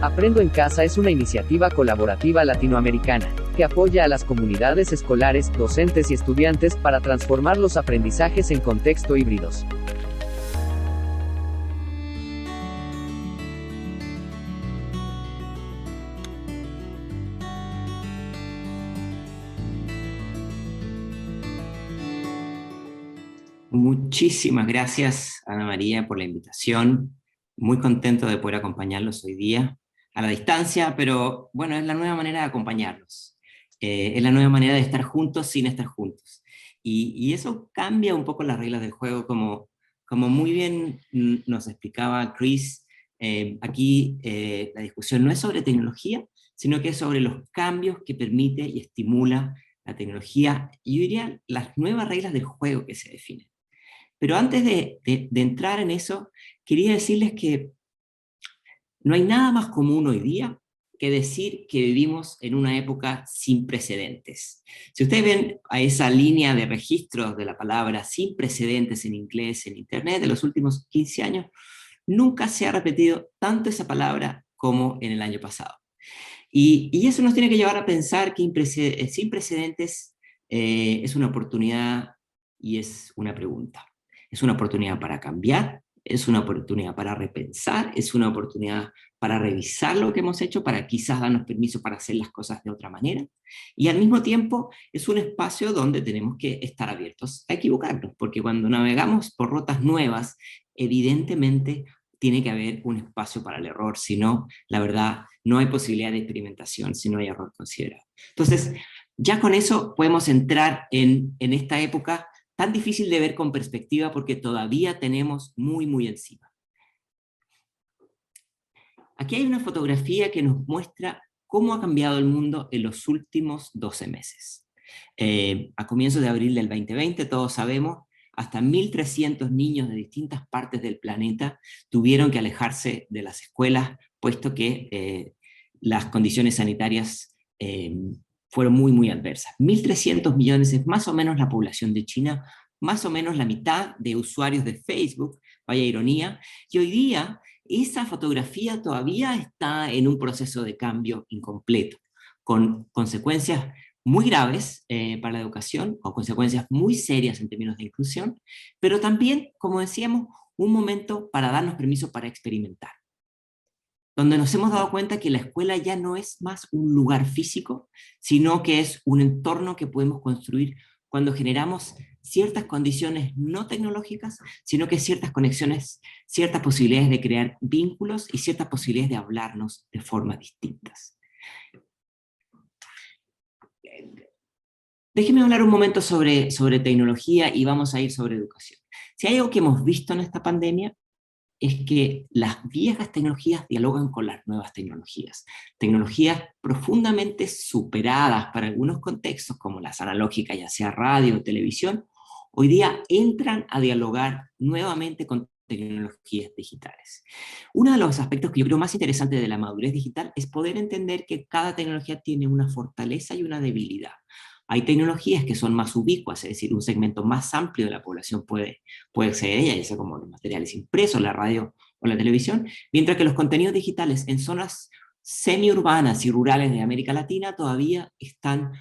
Aprendo en Casa es una iniciativa colaborativa latinoamericana, que apoya a las comunidades escolares, docentes y estudiantes para transformar los aprendizajes en contexto híbridos. Muchísimas gracias, Ana María, por la invitación. Muy contento de poder acompañarlos hoy día, a la distancia, pero bueno, es la nueva manera de acompañarlos. Es la nueva manera de estar juntos sin estar juntos. Y eso cambia un poco las reglas del juego, como muy bien nos explicaba Chris. Aquí la discusión no es sobre tecnología, sino que es sobre los cambios que permite y estimula la tecnología, y yo diría las nuevas reglas del juego que se definen. Pero antes de entrar en eso, quería decirles que no hay nada más común hoy día que decir que vivimos en una época sin precedentes. Si ustedes ven a esa línea de registros de la palabra sin precedentes en inglés, en Internet, de los últimos 15 años, nunca se ha repetido tanto esa palabra como en el año pasado. Y eso nos tiene que llevar a pensar que sin precedentes es una oportunidad y es una pregunta. Es una oportunidad para cambiar, es una oportunidad para repensar, es una oportunidad para revisar lo que hemos hecho, para quizás darnos permiso para hacer las cosas de otra manera. Y al mismo tiempo es un espacio donde tenemos que estar abiertos a equivocarnos, porque cuando navegamos por rutas nuevas, evidentemente tiene que haber un espacio para el error, si no, la verdad, no hay posibilidad de experimentación si no hay error considerado. Entonces, ya con eso podemos entrar en esta época tan difícil de ver con perspectiva porque todavía tenemos muy encima. Aquí hay una fotografía que nos muestra cómo ha cambiado el mundo en los últimos 12 meses. A comienzos de abril del 2020, todos sabemos, hasta 1.300 niños de distintas partes del planeta tuvieron que alejarse de las escuelas, puesto que las condiciones sanitarias fueron muy adversas. 1.300 millones es más o menos la población de China, más o menos la mitad de usuarios de Facebook, vaya ironía, y hoy día esa fotografía todavía está en un proceso de cambio incompleto, con consecuencias muy graves para la educación, con consecuencias muy serias en términos de inclusión, pero también, como decíamos, un momento para darnos permiso para experimentar, donde nos hemos dado cuenta que la escuela ya no es más un lugar físico, sino que es un entorno que podemos construir cuando generamos ciertas condiciones no tecnológicas, sino que ciertas conexiones, ciertas posibilidades de crear vínculos y ciertas posibilidades de hablarnos de formas distintas. Déjenme hablar un momento sobre tecnología y vamos a ir sobre educación. Si hay algo que hemos visto en esta pandemia, es que las viejas tecnologías dialogan con las nuevas tecnologías. Tecnologías profundamente superadas para algunos contextos, como las analógicas, ya sea radio o televisión, hoy día entran a dialogar nuevamente con tecnologías digitales. Uno de los aspectos que yo creo más interesantes de la madurez digital es poder entender que cada tecnología tiene una fortaleza y una debilidad. Hay tecnologías que son más ubicuas, es decir, un segmento más amplio de la población puede acceder a ellas, ya sea como los materiales impresos, la radio o la televisión, mientras que los contenidos digitales en zonas semiurbanas y rurales de América Latina todavía están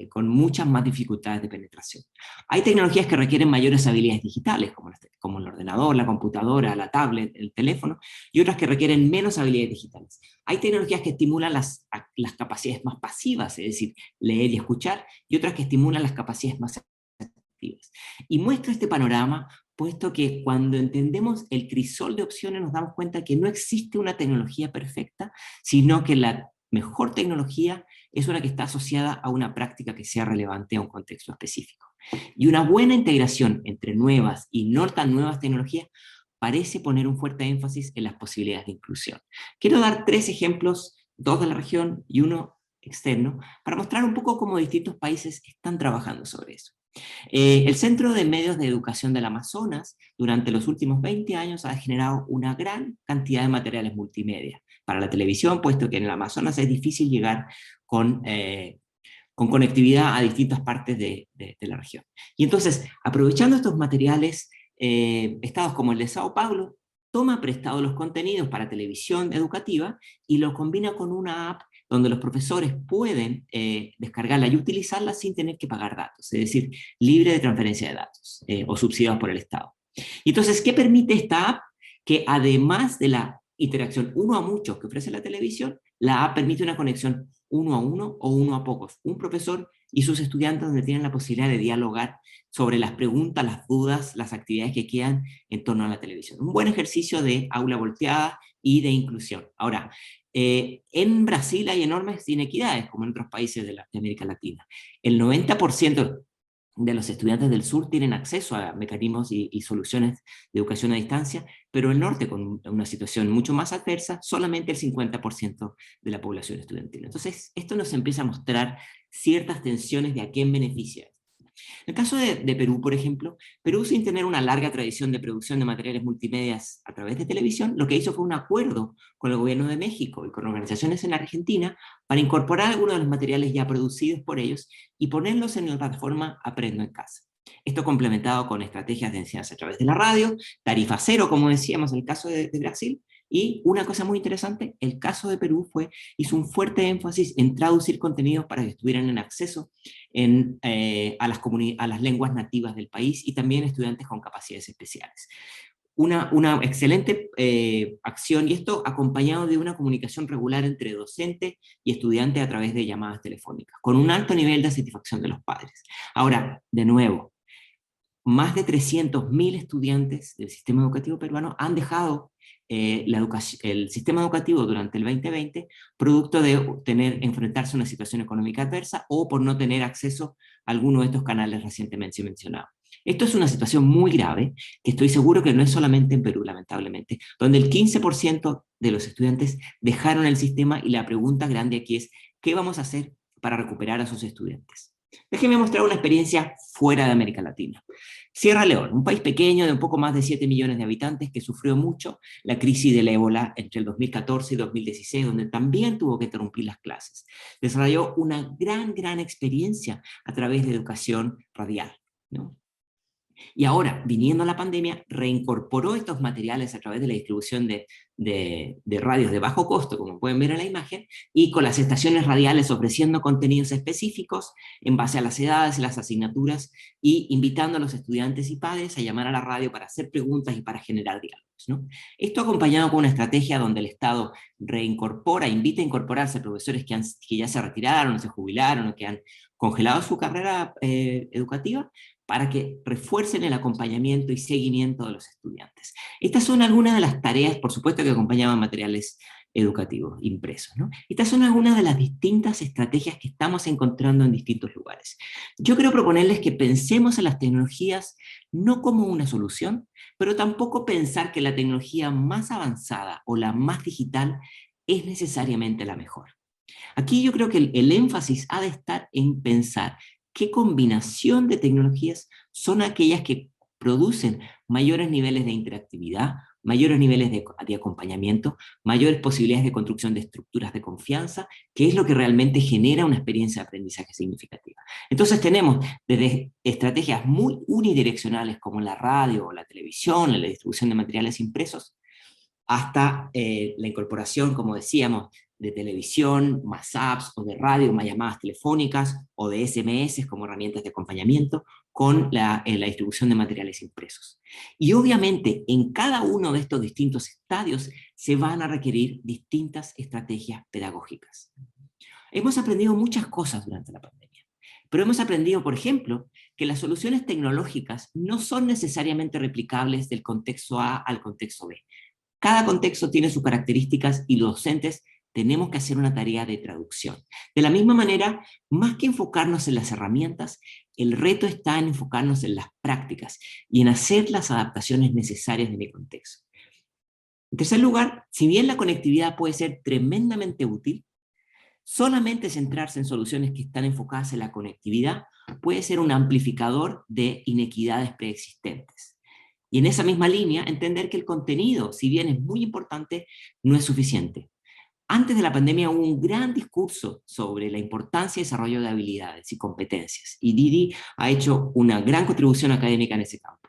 con muchas más dificultades de penetración. Hay tecnologías que requieren mayores habilidades digitales, como el ordenador, la computadora, la tablet, el teléfono, y otras que requieren menos habilidades digitales. Hay tecnologías que estimulan las capacidades más pasivas, es decir, leer y escuchar, y otras que estimulan las capacidades más activas. Y muestra este panorama, puesto que cuando entendemos el crisol de opciones nos damos cuenta que no existe una tecnología perfecta, sino que la mejor tecnología es una que está asociada a una práctica que sea relevante a un contexto específico. Y una buena integración entre nuevas y no tan nuevas tecnologías parece poner un fuerte énfasis en las posibilidades de inclusión. Quiero dar 3 ejemplos, 2 de la región y 1 externo, para mostrar un poco cómo distintos países están trabajando sobre eso. El Centro de Medios de Educación del Amazonas, durante los últimos 20 años, ha generado una gran cantidad de materiales multimedia para la televisión, puesto que en el Amazonas es difícil llegar con conectividad a distintas partes de la región. Y entonces, aprovechando estos materiales, estados como el de Sao Paulo toma prestado los contenidos para televisión educativa y los combina con una app donde los profesores pueden descargarla y utilizarla sin tener que pagar datos, es decir, libre de transferencia de datos o subsidiados por el Estado. Y entonces, ¿qué permite esta app? Que además de la interacción uno a muchos que ofrece la televisión, la app permite una conexión uno a uno o uno a pocos, un profesor y sus estudiantes, donde tienen la posibilidad de dialogar sobre las preguntas, las dudas, las actividades que quedan en torno a la televisión. Un buen ejercicio de aula volteada y de inclusión. Ahora, en Brasil hay enormes inequidades, como en otros países de América Latina. El 90% de los estudiantes del sur tienen acceso a mecanismos y soluciones de educación a distancia, pero el norte, con una situación mucho más adversa, solamente el 50% de la población estudiantil. Entonces, esto nos empieza a mostrar ciertas tensiones de a quién beneficia. En el caso de Perú, por ejemplo, Perú, sin tener una larga tradición de producción de materiales multimedia a través de televisión, lo que hizo fue un acuerdo con el gobierno de México y con organizaciones en la Argentina para incorporar algunos de los materiales ya producidos por ellos y ponerlos en la plataforma Aprendo en Casa. Esto complementado con estrategias de enseñanza a través de la radio, tarifa cero, como decíamos en el caso de Brasil, y una cosa muy interesante, el caso de Perú hizo un fuerte énfasis en traducir contenidos para que estuvieran en acceso a las lenguas nativas del país y también estudiantes con capacidades especiales. Una excelente acción, y esto acompañado de una comunicación regular entre docente y estudiante a través de llamadas telefónicas, con un alto nivel de satisfacción de los padres. Ahora, de nuevo, más de 300.000 estudiantes del sistema educativo peruano han dejado el sistema educativo durante el 2020, producto de enfrentarse a una situación económica adversa o por no tener acceso a alguno de estos canales recientemente mencionados. Esto es una situación muy grave, que estoy seguro que no es solamente en Perú, lamentablemente, donde el 15% de los estudiantes dejaron el sistema, y la pregunta grande aquí es, ¿qué vamos a hacer para recuperar a sus estudiantes? Déjenme mostrar una experiencia fuera de América Latina. Sierra Leona, un país pequeño de un poco más de 7 millones de habitantes que sufrió mucho la crisis del ébola entre el 2014 y 2016, donde también tuvo que interrumpir las clases. Desarrolló una gran experiencia a través de educación radial, ¿no? Y ahora, viniendo la pandemia, reincorporó estos materiales a través de la distribución de radios de bajo costo, como pueden ver en la imagen, y con las estaciones radiales ofreciendo contenidos específicos en base a las edades y las asignaturas, y invitando a los estudiantes y padres a llamar a la radio para hacer preguntas y para generar diálogos, ¿no? Esto acompañado con una estrategia donde el Estado invita a incorporarse a profesores que ya se retiraron, se jubilaron o que han congelado su carrera educativa, para que refuercen el acompañamiento y seguimiento de los estudiantes. Estas son algunas de las tareas, por supuesto, que acompañaban materiales educativos impresos, ¿no? Estas son algunas de las distintas estrategias que estamos encontrando en distintos lugares. Yo quiero proponerles que pensemos en las tecnologías no como una solución, pero tampoco pensar que la tecnología más avanzada o la más digital es necesariamente la mejor. Aquí yo creo que el énfasis ha de estar en pensar qué combinación de tecnologías son aquellas que producen mayores niveles de interactividad, mayores niveles de acompañamiento, mayores posibilidades de construcción de estructuras de confianza, que es lo que realmente genera una experiencia de aprendizaje significativa. Entonces tenemos desde estrategias muy unidireccionales como la radio o la televisión, la distribución de materiales impresos, hasta la incorporación, como decíamos, de televisión, más apps, o de radio, más llamadas telefónicas, o de SMS como herramientas de acompañamiento, con la distribución de materiales impresos. Y obviamente, en cada uno de estos distintos estadios se van a requerir distintas estrategias pedagógicas. Hemos aprendido muchas cosas durante la pandemia, pero hemos aprendido, por ejemplo, que las soluciones tecnológicas no son necesariamente replicables del contexto A al contexto B. Cada contexto tiene sus características y los docentes tenemos que hacer una tarea de traducción. De la misma manera, más que enfocarnos en las herramientas, el reto está en enfocarnos en las prácticas y en hacer las adaptaciones necesarias de mi contexto. En tercer lugar, si bien la conectividad puede ser tremendamente útil, solamente centrarse en soluciones que están enfocadas en la conectividad puede ser un amplificador de inequidades preexistentes. Y en esa misma línea, entender que el contenido, si bien es muy importante, no es suficiente. Antes de la pandemia hubo un gran discurso sobre la importancia y desarrollo de habilidades y competencias, y Didi ha hecho una gran contribución académica en ese campo.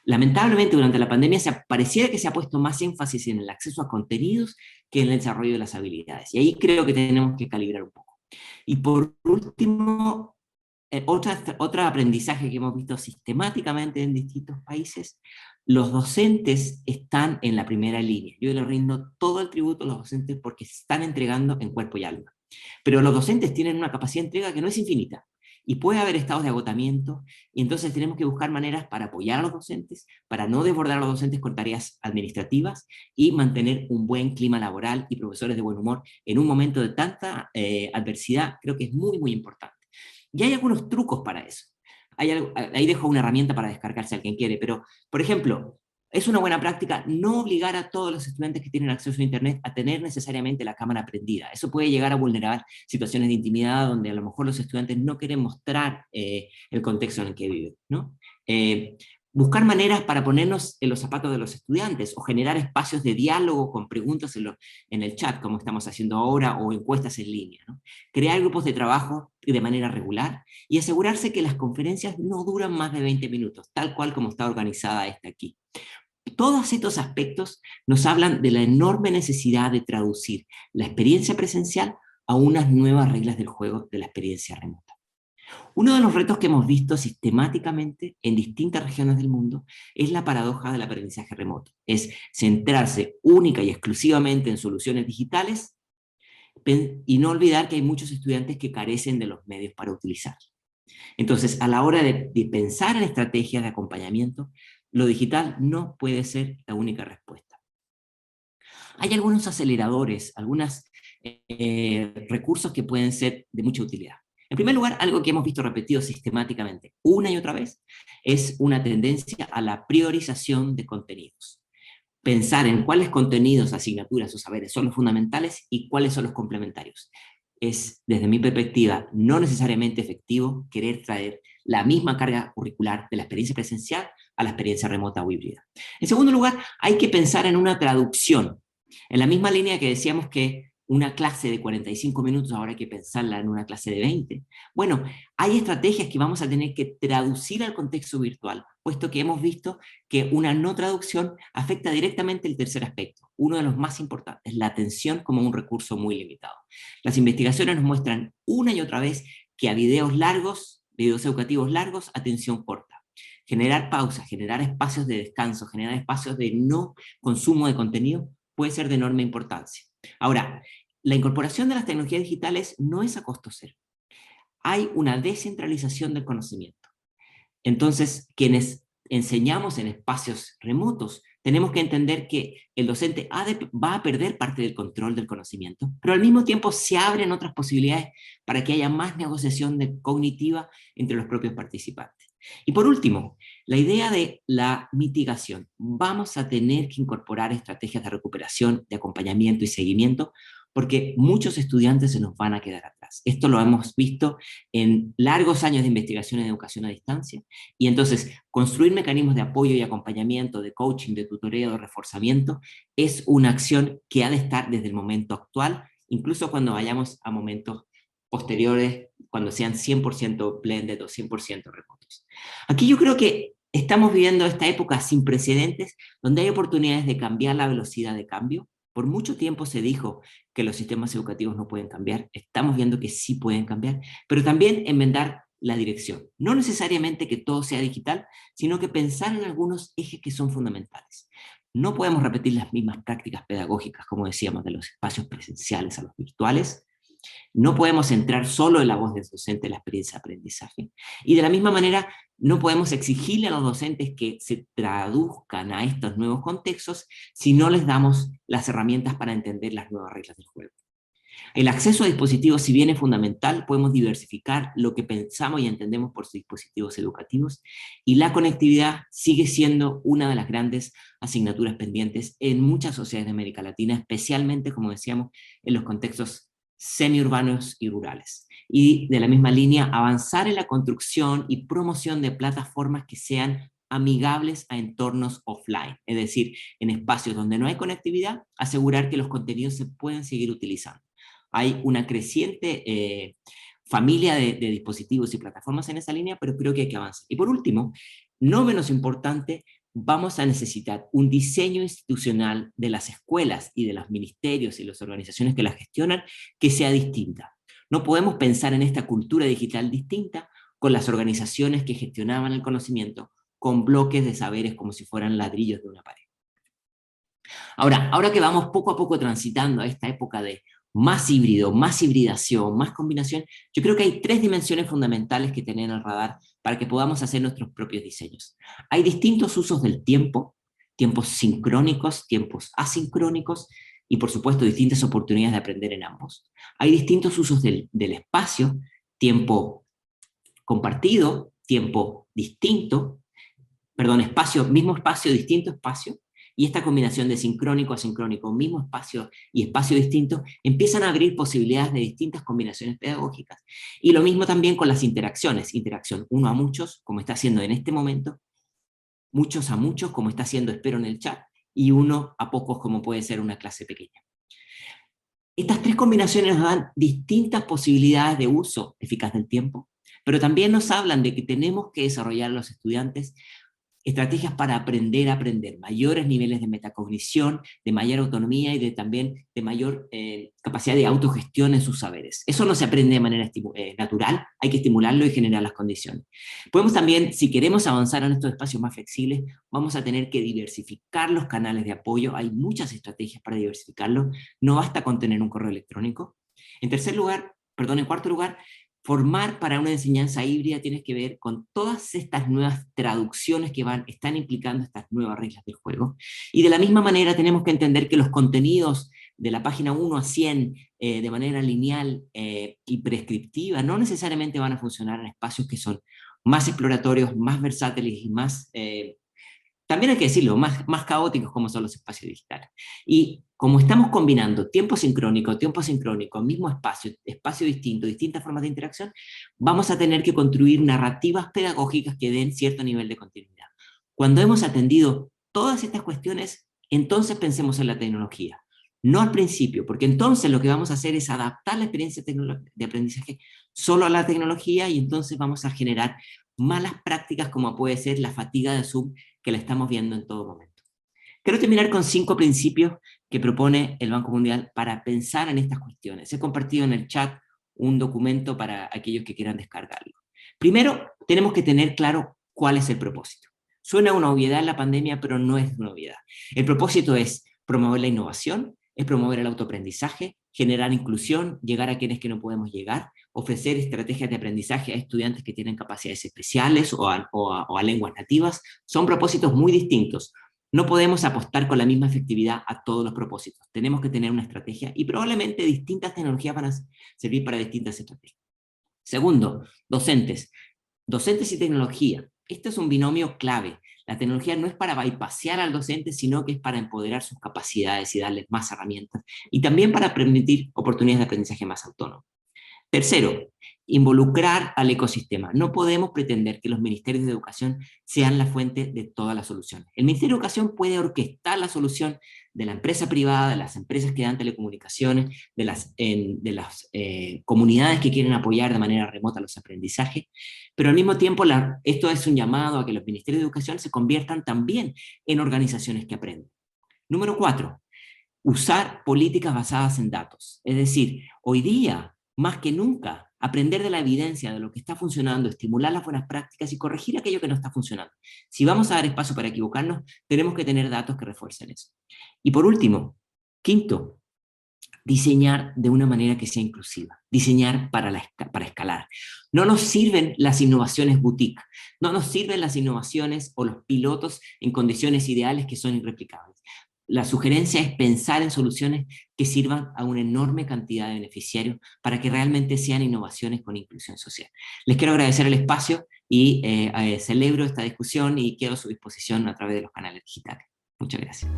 Lamentablemente, durante la pandemia pareciera que se ha puesto más énfasis en el acceso a contenidos que en el desarrollo de las habilidades. Y ahí creo que tenemos que calibrar un poco. Y por último, otro aprendizaje que hemos visto sistemáticamente en distintos países, los docentes están en la primera línea. Yo le rindo todo el tributo a los docentes porque se están entregando en cuerpo y alma. Pero los docentes tienen una capacidad de entrega que no es infinita. Y puede haber estados de agotamiento, y entonces tenemos que buscar maneras para apoyar a los docentes, para no desbordar a los docentes con tareas administrativas y mantener un buen clima laboral y profesores de buen humor en un momento de tanta adversidad. Creo que es muy, muy importante. Y hay algunos trucos para eso. Ahí dejo una herramienta para descargarse a quien quiere, pero, por ejemplo, es una buena práctica no obligar a todos los estudiantes que tienen acceso a Internet a tener necesariamente la cámara prendida. Eso puede llegar a vulnerar situaciones de intimidad donde a lo mejor los estudiantes no quieren mostrar el contexto en el que viven, ¿no? Buscar maneras para ponernos en los zapatos de los estudiantes o generar espacios de diálogo con preguntas en el chat, como estamos haciendo ahora, o encuestas en línea, ¿no? Crear grupos de trabajo de manera regular y asegurarse que las conferencias no duran más de 20 minutos, tal cual como está organizada esta aquí. Todos estos aspectos nos hablan de la enorme necesidad de traducir la experiencia presencial a unas nuevas reglas del juego de la experiencia remota. Uno de los retos que hemos visto sistemáticamente en distintas regiones del mundo es la paradoja del aprendizaje remoto. Es centrarse única y exclusivamente en soluciones digitales y no olvidar que hay muchos estudiantes que carecen de los medios para utilizarlas. Entonces, a la hora de pensar en estrategias de acompañamiento, lo digital no puede ser la única respuesta. Hay algunos aceleradores, algunos recursos que pueden ser de mucha utilidad. En primer lugar, algo que hemos visto repetido sistemáticamente, una y otra vez, es una tendencia a la priorización de contenidos. Pensar en cuáles contenidos, asignaturas o saberes son los fundamentales y cuáles son los complementarios. Es, desde mi perspectiva, no necesariamente efectivo querer traer la misma carga curricular de la experiencia presencial a la experiencia remota o híbrida. En segundo lugar, hay que pensar en una traducción. En la misma línea que decíamos que una clase de 45 minutos ahora hay que pensarla en una clase de 20. Bueno, hay estrategias que vamos a tener que traducir al contexto virtual, puesto que hemos visto que una no traducción afecta directamente el tercer aspecto, uno de los más importantes, la atención como un recurso muy limitado. Las investigaciones nos muestran una y otra vez que a videos largos, videos educativos largos, atención corta. Generar pausas, generar espacios de descanso, generar espacios de no consumo de contenido puede ser de enorme importancia. Ahora, la incorporación de las tecnologías digitales no es a costo cero. Hay una descentralización del conocimiento. Entonces, quienes enseñamos en espacios remotos, tenemos que entender que el docente va a perder parte del control del conocimiento, pero al mismo tiempo se abren otras posibilidades para que haya más negociación cognitiva entre los propios participantes. Y por último, la idea de la mitigación. Vamos a tener que incorporar estrategias de recuperación, de acompañamiento y seguimiento, porque muchos estudiantes se nos van a quedar atrás. Esto lo hemos visto en largos años de investigación en educación a distancia, y entonces construir mecanismos de apoyo y acompañamiento, de coaching, de tutoreo, de reforzamiento, es una acción que ha de estar desde el momento actual, incluso cuando vayamos a momentos posteriores, cuando sean 100% blended o 100% remotos. Aquí yo creo que estamos viviendo esta época sin precedentes, donde hay oportunidades de cambiar la velocidad de cambio. Por mucho tiempo se dijo que los sistemas educativos no pueden cambiar, estamos viendo que sí pueden cambiar, pero también enmendar la dirección. No necesariamente que todo sea digital, sino que pensar en algunos ejes que son fundamentales. No podemos repetir las mismas prácticas pedagógicas, como decíamos, de los espacios presenciales a los virtuales. No podemos centrar solo en la voz del docente en la experiencia de aprendizaje. Y de la misma manera, no podemos exigirle a los docentes que se traduzcan a estos nuevos contextos si no les damos las herramientas para entender las nuevas reglas del juego. El acceso a dispositivos, si bien es fundamental, podemos diversificar lo que pensamos y entendemos por dispositivos educativos, y la conectividad sigue siendo una de las grandes asignaturas pendientes en muchas sociedades de América Latina, especialmente, como decíamos, en los contextos semiurbanos y rurales. Y de la misma línea, avanzar en la construcción y promoción de plataformas que sean amigables a entornos offline, es decir, en espacios donde no hay conectividad, asegurar que los contenidos se pueden seguir utilizando. Hay una creciente familia de dispositivos y plataformas en esa línea, pero creo que hay que avanzar. Y por último, no menos importante, vamos a necesitar un diseño institucional de las escuelas y de los ministerios y las organizaciones que las gestionan que sea distinta. No podemos pensar en esta cultura digital distinta con las organizaciones que gestionaban el conocimiento con bloques de saberes como si fueran ladrillos de una pared. Ahora que vamos poco a poco transitando a esta época de más híbrido, más hibridación, más combinación, yo creo que hay 3 dimensiones fundamentales que tener en el radar para que podamos hacer nuestros propios diseños. Hay distintos usos del tiempo, tiempos sincrónicos, tiempos asincrónicos, y por supuesto distintas oportunidades de aprender en ambos. Hay distintos usos del espacio, tiempo compartido, tiempo distinto, perdón, mismo espacio, distinto espacio, y esta combinación de sincrónico, asincrónico, mismo espacio y espacio distinto, empiezan a abrir posibilidades de distintas combinaciones pedagógicas. Y lo mismo también con las interacciones, interacción uno a muchos, como está haciendo en este momento, muchos a muchos, como está haciendo espero en el chat, y uno a pocos, como puede ser una clase pequeña. Estas 3 combinaciones nos dan distintas posibilidades de uso eficaz del tiempo, pero también nos hablan de que tenemos que desarrollar a los estudiantes estrategias para aprender a aprender, mayores niveles de metacognición, de mayor autonomía y también de mayor capacidad de autogestión en sus saberes. Eso no se aprende de manera natural, hay que estimularlo y generar las condiciones. Podemos también, si queremos avanzar en estos espacios más flexibles, vamos a tener que diversificar los canales de apoyo, hay muchas estrategias para diversificarlo, no basta con tener un correo electrónico. En cuarto lugar, formar para una enseñanza híbrida tiene que ver con todas estas nuevas traducciones que están implicando estas nuevas reglas del juego. Y de la misma manera tenemos que entender que los contenidos de la página 1 a 100 de manera lineal y prescriptiva no necesariamente van a funcionar en espacios que son más exploratorios, más versátiles y más, también hay que decirlo, más caóticos como son los espacios digitales. Y como estamos combinando tiempo sincrónico, mismo espacio, espacio distinto, distintas formas de interacción, vamos a tener que construir narrativas pedagógicas que den cierto nivel de continuidad. Cuando hemos atendido todas estas cuestiones, entonces pensemos en la tecnología. No al principio, porque entonces lo que vamos a hacer es adaptar la experiencia de aprendizaje solo a la tecnología y entonces vamos a generar malas prácticas como puede ser la fatiga de Zoom que la estamos viendo en todo momento. Quiero terminar con 5 principios que propone el Banco Mundial para pensar en estas cuestiones. He compartido en el chat un documento para aquellos que quieran descargarlo. Primero, tenemos que tener claro cuál es el propósito. Suena una obviedad en la pandemia, pero no es una obviedad. El propósito es promover la innovación, es promover el autoaprendizaje, generar inclusión, llegar a quienes que no podemos llegar, ofrecer estrategias de aprendizaje a estudiantes que tienen capacidades especiales o a lenguas nativas. Son propósitos muy distintos. No podemos apostar con la misma efectividad a todos los propósitos. Tenemos que tener una estrategia y probablemente distintas tecnologías van a servir para distintas estrategias. Segundo, docentes. Docentes y tecnología. Este es un binomio clave. La tecnología no es para bypassear al docente, sino que es para empoderar sus capacidades y darles más herramientas, y también para permitir oportunidades de aprendizaje más autónomo. Tercero, involucrar al ecosistema. No podemos pretender que los ministerios de educación sean la fuente de todas las soluciones. El Ministerio de Educación puede orquestar la solución de la empresa privada, de las empresas que dan telecomunicaciones, de las comunidades que quieren apoyar de manera remota los aprendizajes, pero al mismo tiempo esto es un llamado a que los ministerios de educación se conviertan también en organizaciones que aprenden. Número 4, usar políticas basadas en datos. Es decir, hoy día, más que nunca, aprender de la evidencia, de lo que está funcionando, estimular las buenas prácticas y corregir aquello que no está funcionando. Si vamos a dar espacio para equivocarnos, tenemos que tener datos que refuercen eso. Y por último, quinto, diseñar de una manera que sea inclusiva, diseñar para escalar. No nos sirven las innovaciones boutique, no nos sirven las innovaciones o los pilotos en condiciones ideales que son irreplicables. La sugerencia es pensar en soluciones que sirvan a una enorme cantidad de beneficiarios para que realmente sean innovaciones con inclusión social. Les quiero agradecer el espacio y celebro esta discusión y quedo a su disposición a través de los canales digitales. Muchas gracias.